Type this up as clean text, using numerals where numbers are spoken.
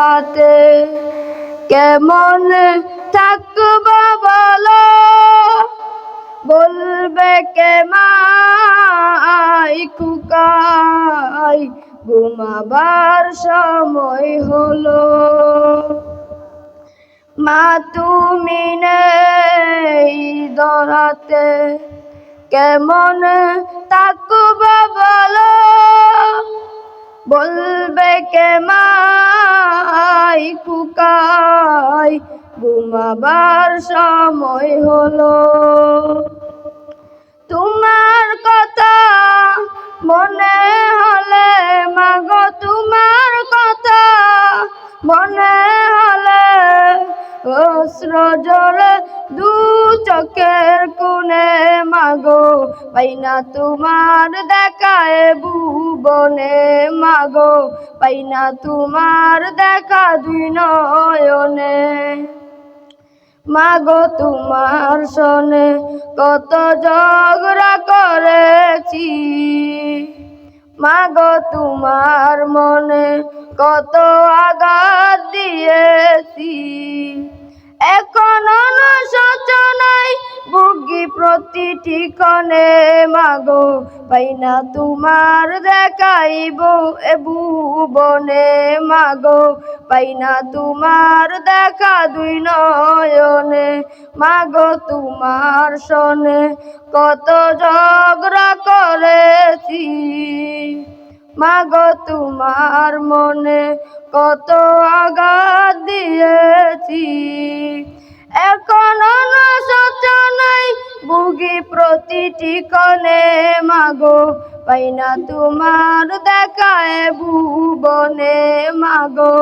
রাতে কেমন থাকবো বলো, বলবে কে মাই কুকাই ঘুমাবার সময় হলো। মা তুমি নেই ধরাতে কেমন থাকবো বলো, বলবে কে মাই কুকাই ঘুমাবার সময় হলো। তোমার কথা মনে হলে মাগো, তোমার কথা মনে হলে অশ্রু ঝরে দু চোখের কোণে মাগো, পাই না তোমার দেখায় ভুবনে মাগো, পাই না তোমার দেখা দুই নয়নে। মাগো তোমার সনে কত ঝগড়া করেছি, মাগো তোমার মনে কত আঘাত দিয়েছি, এখনো শোচনায় ভুগি প্রতিটি ক্ষণে মাগো, পাই না তোমার দেখাইব এ ভুবনে মাগো, পাই না তোমার দেখা দুই নয়নে। মাগো তোমার সনে কত ঝগড়া করেছি, মাগো তোমার মনে কত আঘাত দিয়েছি, এখনো শোচনায় ভুগি প্রতিটি ক্ষণে মাগো, পাই না তোমার দেখায় ভুবনে মাগো।